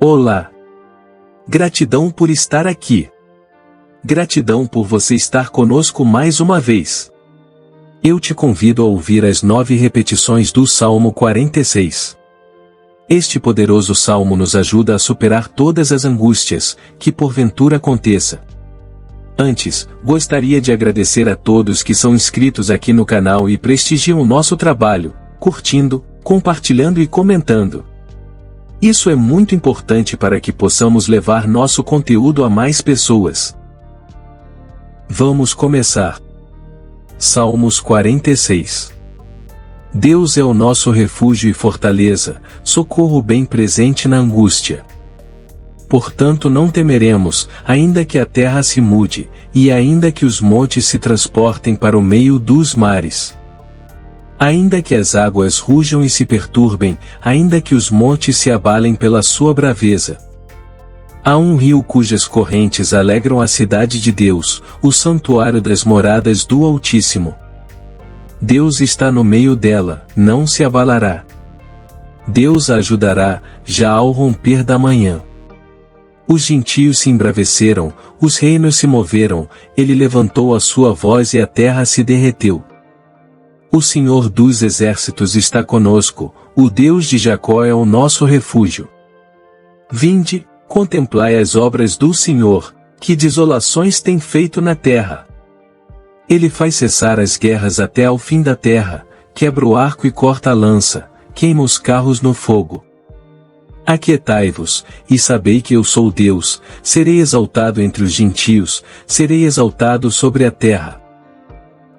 Olá! Gratidão por estar aqui. Gratidão por você estar conosco mais uma vez. Eu te convido a ouvir as 9 repetições do Salmo 46. Este poderoso salmo nos ajuda a superar todas as angústias que porventura aconteça. Antes, gostaria de agradecer a todos que são inscritos aqui no canal e prestigiam o nosso trabalho, curtindo, compartilhando e comentando. Isso é muito importante para que possamos levar nosso conteúdo a mais pessoas. Vamos começar. Salmos 46. Deus é o nosso refúgio e fortaleza, socorro bem presente na angústia. Portanto não temeremos, ainda que a terra se mude, e ainda que os montes se transportem para o meio dos mares. Ainda que as águas rujam e se perturbem, ainda que os montes se abalem pela sua braveza. Há um rio cujas correntes alegram a cidade de Deus, o santuário das moradas do Altíssimo. Deus está no meio dela, não se abalará. Deus a ajudará, já ao romper da manhã. Os gentios se embraveceram, os reinos se moveram, ele levantou a sua voz e a terra se derreteu. O Senhor dos exércitos está conosco, o Deus de Jacó é o nosso refúgio. Vinde, contemplai as obras do Senhor, que desolações tem feito na terra. Ele faz cessar as guerras até ao fim da terra, quebra o arco e corta a lança, queima os carros no fogo. Aquietai-vos, e sabei que eu sou Deus, serei exaltado entre os gentios, serei exaltado sobre a terra.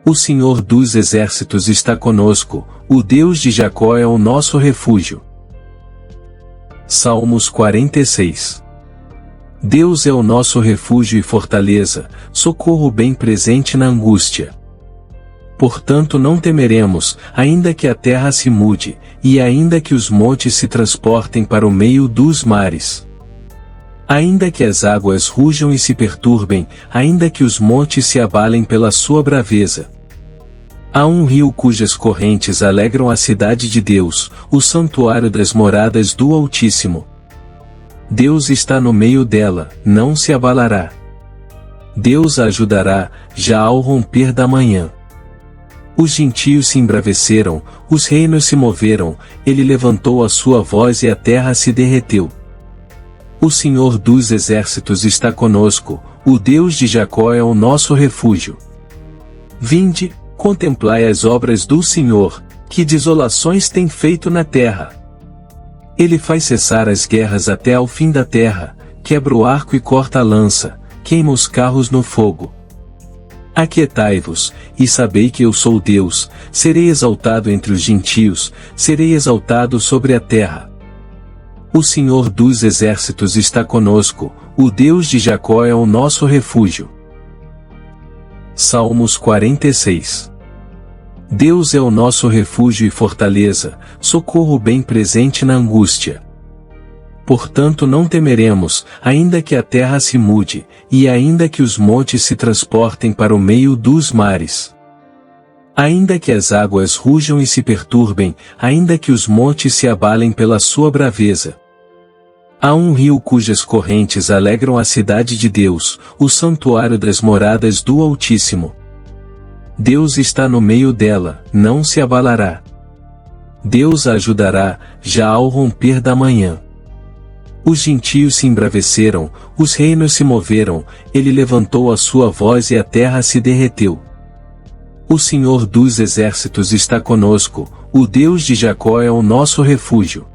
O Senhor dos exércitos está conosco, o Deus de Jacó é o nosso refúgio. Salmos 46. Deus é o nosso refúgio e fortaleza, socorro bem presente na angústia. Portanto não temeremos, ainda que a terra se mude, e ainda que os montes se transportem para o meio dos mares. Ainda que as águas rujam e se perturbem, ainda que os montes se abalem pela sua braveza. Há um rio cujas correntes alegram a cidade de Deus, o santuário das moradas do Altíssimo. Deus está no meio dela, não se abalará. Deus a ajudará, já ao romper da manhã. Os gentios se embraveceram, os reinos se moveram, ele levantou a sua voz e a terra se derreteu. O Senhor dos exércitos está conosco, o Deus de Jacó é o nosso refúgio. Vinde, contemplai as obras do Senhor, que desolações tem feito na terra. Ele faz cessar as guerras até ao fim da terra, quebra o arco e corta a lança, queima os carros no fogo. Aquietai-vos, e sabei que eu sou Deus, serei exaltado entre os gentios, serei exaltado sobre a terra. O Senhor dos exércitos está conosco, o Deus de Jacó é o nosso refúgio. Salmos 46. Deus é o nosso refúgio e fortaleza, socorro bem presente na angústia. Portanto não temeremos, ainda que a terra se mude, e ainda que os montes se transportem para o meio dos mares. Ainda que as águas rujam e se perturbem, ainda que os montes se abalem pela sua braveza. Há um rio cujas correntes alegram a cidade de Deus, o santuário das moradas do Altíssimo. Deus está no meio dela, não se abalará. Deus a ajudará, já ao romper da manhã. Os gentios se embraveceram, os reinos se moveram, ele levantou a sua voz e a terra se derreteu. O Senhor dos exércitos está conosco, o Deus de Jacó é o nosso refúgio.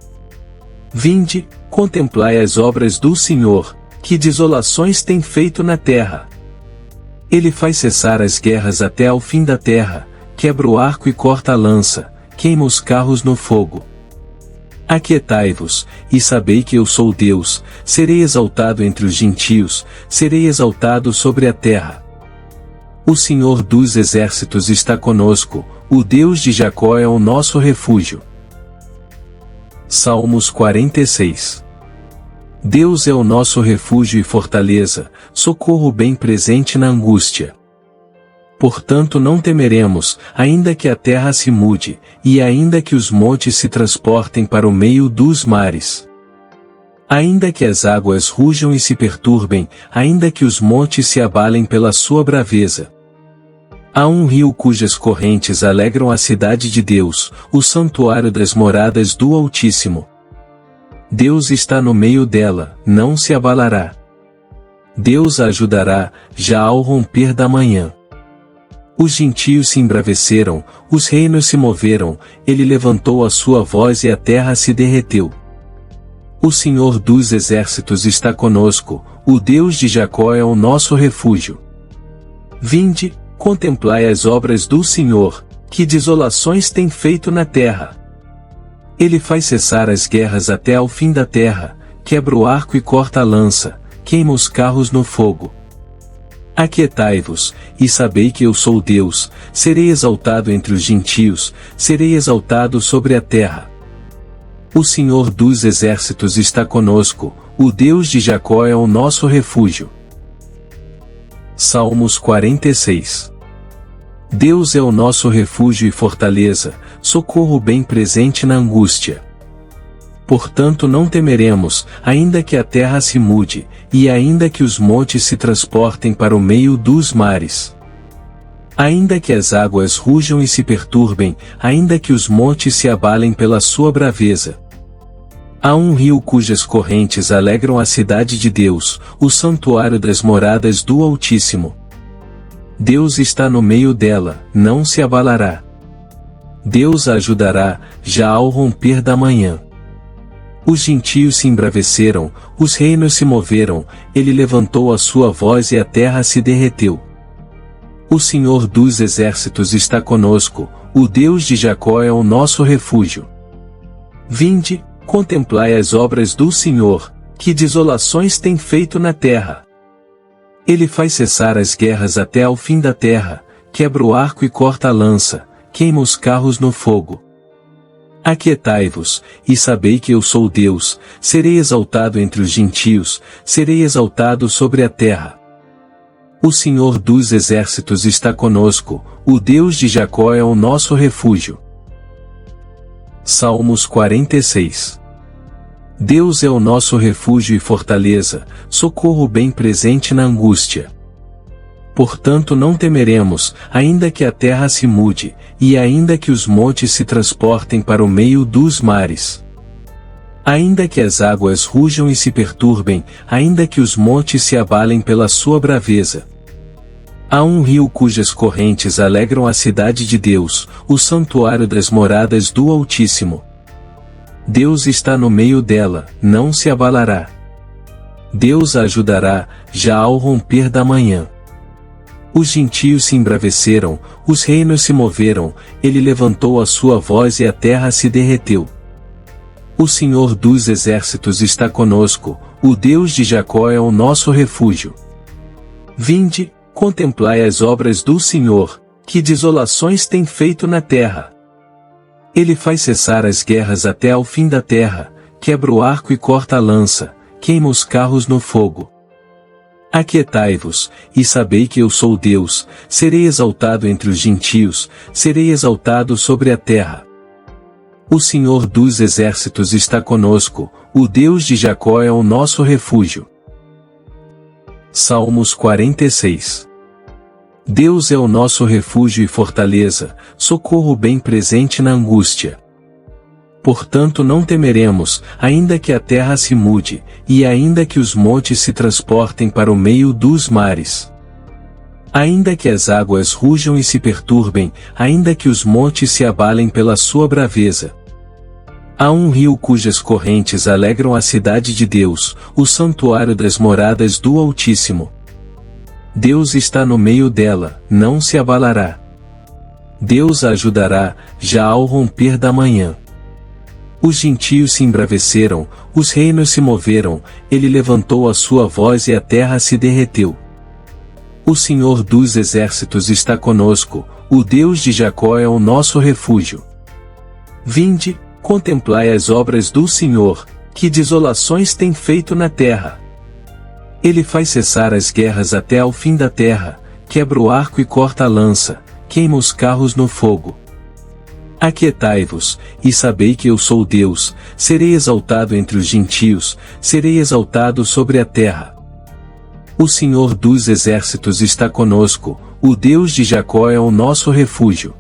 Vinde, contemplai as obras do Senhor, que desolações tem feito na terra. Ele faz cessar as guerras até ao fim da terra, quebra o arco e corta a lança, queima os carros no fogo. Aquietai-vos, e sabei que eu sou Deus, serei exaltado entre os gentios, serei exaltado sobre a terra. O Senhor dos exércitos está conosco, o Deus de Jacó é o nosso refúgio. Salmos 46. Deus é o nosso refúgio e fortaleza, socorro bem presente na angústia. Portanto não temeremos, ainda que a terra se mude, e ainda que os montes se transportem para o meio dos mares. Ainda que as águas rujam e se perturbem, ainda que os montes se abalem pela sua braveza. Há um rio cujas correntes alegram a cidade de Deus, o santuário das moradas do Altíssimo. Deus está no meio dela, não se abalará. Deus a ajudará, já ao romper da manhã. Os gentios se embraveceram, os reinos se moveram, ele levantou a sua voz e a terra se derreteu. O Senhor dos exércitos está conosco, o Deus de Jacó é o nosso refúgio. Vinde, contemplai as obras do Senhor, que desolações tem feito na terra. Ele faz cessar as guerras até ao fim da terra, quebra o arco e corta a lança, queima os carros no fogo. Aquietai-vos, e sabei que eu sou Deus, serei exaltado entre os gentios, serei exaltado sobre a terra. O Senhor dos exércitos está conosco, o Deus de Jacó é o nosso refúgio. Salmos 46. Deus é o nosso refúgio e fortaleza, socorro bem presente na angústia. Portanto não temeremos, ainda que a terra se mude, e ainda que os montes se transportem para o meio dos mares. Ainda que as águas rujam e se perturbem, ainda que os montes se abalem pela sua braveza. Há um rio cujas correntes alegram a cidade de Deus, o santuário das moradas do Altíssimo. Deus está no meio dela, não se abalará. Deus a ajudará, já ao romper da manhã. Os gentios se embraveceram, os reinos se moveram, ele levantou a sua voz e a terra se derreteu. O Senhor dos exércitos está conosco, o Deus de Jacó é o nosso refúgio. Vinde, contemplai as obras do Senhor, que desolações tem feito na terra. Ele faz cessar as guerras até ao fim da terra, quebra o arco e corta a lança, queima os carros no fogo. Aquietai-vos, e sabei que eu sou Deus, serei exaltado entre os gentios, serei exaltado sobre a terra. O Senhor dos exércitos está conosco, o Deus de Jacó é o nosso refúgio. Salmos 46. Deus é o nosso refúgio e fortaleza, socorro bem presente na angústia. Portanto não temeremos, ainda que a terra se mude, e ainda que os montes se transportem para o meio dos mares. Ainda que as águas rujam e se perturbem, ainda que os montes se abalem pela sua braveza. Há um rio cujas correntes alegram a cidade de Deus, o santuário das moradas do Altíssimo. Deus está no meio dela, não se abalará. Deus a ajudará, já ao romper da manhã. Os gentios se embraveceram, os reinos se moveram, ele levantou a sua voz e a terra se derreteu. O Senhor dos exércitos está conosco, o Deus de Jacó é o nosso refúgio. Vinde, contemplai as obras do Senhor, que desolações tem feito na terra. Ele faz cessar as guerras até ao fim da terra, quebra o arco e corta a lança, queima os carros no fogo. Aquietai-vos, e sabei que eu sou Deus, serei exaltado entre os gentios, serei exaltado sobre a terra. O Senhor dos exércitos está conosco, o Deus de Jacó é o nosso refúgio. Salmos 46. Deus é o nosso refúgio e fortaleza, socorro bem presente na angústia. Portanto não temeremos, ainda que a terra se mude, e ainda que os montes se transportem para o meio dos mares. Ainda que as águas rujam e se perturbem, ainda que os montes se abalem pela sua braveza. Há um rio cujas correntes alegram a cidade de Deus, o santuário das moradas do Altíssimo. Deus está no meio dela, não se abalará. Deus a ajudará, já ao romper da manhã. Os gentios se embraveceram, os reinos se moveram, ele levantou a sua voz e a terra se derreteu. O Senhor dos exércitos está conosco, o Deus de Jacó é o nosso refúgio. Vinde, contemplai as obras do Senhor, que desolações tem feito na terra. Ele faz cessar as guerras até ao fim da terra, quebra o arco e corta a lança, queima os carros no fogo. Aquietai-vos, e sabei que eu sou Deus, serei exaltado entre os gentios, serei exaltado sobre a terra. O Senhor dos exércitos está conosco, o Deus de Jacó é o nosso refúgio.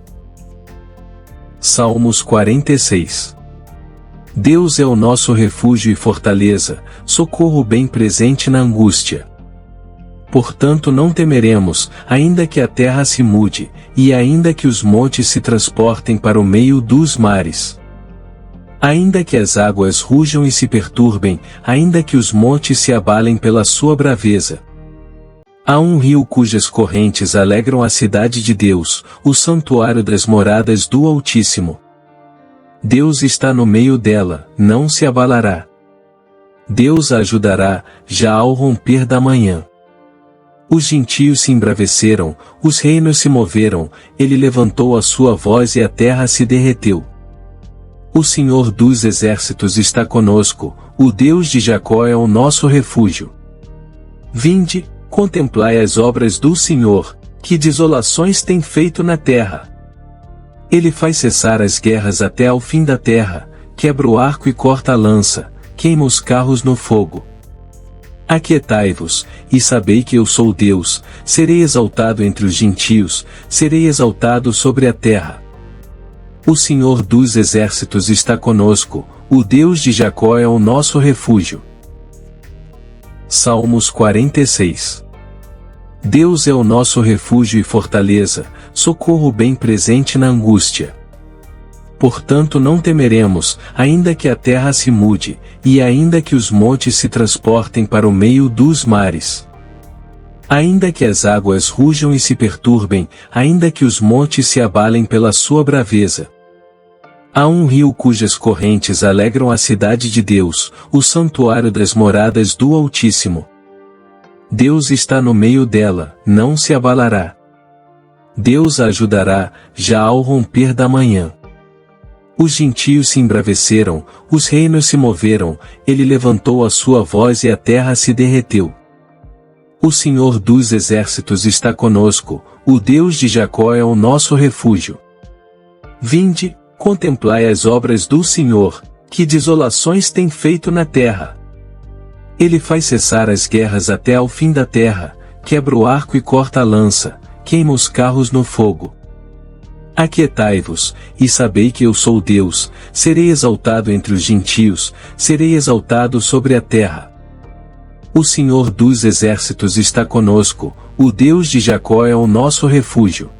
Salmos 46. Deus é o nosso refúgio e fortaleza, socorro bem presente na angústia. Portanto não temeremos, ainda que a terra se mude, e ainda que os montes se transportem para o meio dos mares. Ainda que as águas rujam e se perturbem, ainda que os montes se abalem pela sua braveza. Há um rio cujas correntes alegram a cidade de Deus, o santuário das moradas do Altíssimo. Deus está no meio dela, não se abalará. Deus a ajudará, já ao romper da manhã. Os gentios se embraveceram, os reinos se moveram, ele levantou a sua voz e a terra se derreteu. O Senhor dos exércitos está conosco, o Deus de Jacó é o nosso refúgio. Vinde, contemplai as obras do Senhor, que desolações tem feito na terra. Ele faz cessar as guerras até ao fim da terra, quebra o arco e corta a lança, queima os carros no fogo. Aquietai-vos, e sabei que eu sou Deus, serei exaltado entre os gentios, serei exaltado sobre a terra. O Senhor dos exércitos está conosco, o Deus de Jacó é o nosso refúgio. Salmos 46. Deus é o nosso refúgio e fortaleza, socorro bem presente na angústia. Portanto não temeremos, ainda que a terra se mude, e ainda que os montes se transportem para o meio dos mares. Ainda que as águas rujam e se perturbem, ainda que os montes se abalem pela sua braveza. Há um rio cujas correntes alegram a cidade de Deus, o santuário das moradas do Altíssimo. Deus está no meio dela, não se abalará. Deus a ajudará, já ao romper da manhã. Os gentios se embraveceram, os reinos se moveram, ele levantou a sua voz e a terra se derreteu. O Senhor dos exércitos está conosco, o Deus de Jacó é o nosso refúgio. Vinde, contemplai as obras do Senhor, que desolações tem feito na terra. Ele faz cessar as guerras até ao fim da terra, quebra o arco e corta a lança, queima os carros no fogo. Aquietai-vos, e sabei que eu sou Deus, serei exaltado entre os gentios, serei exaltado sobre a terra. O Senhor dos exércitos está conosco, o Deus de Jacó é o nosso refúgio.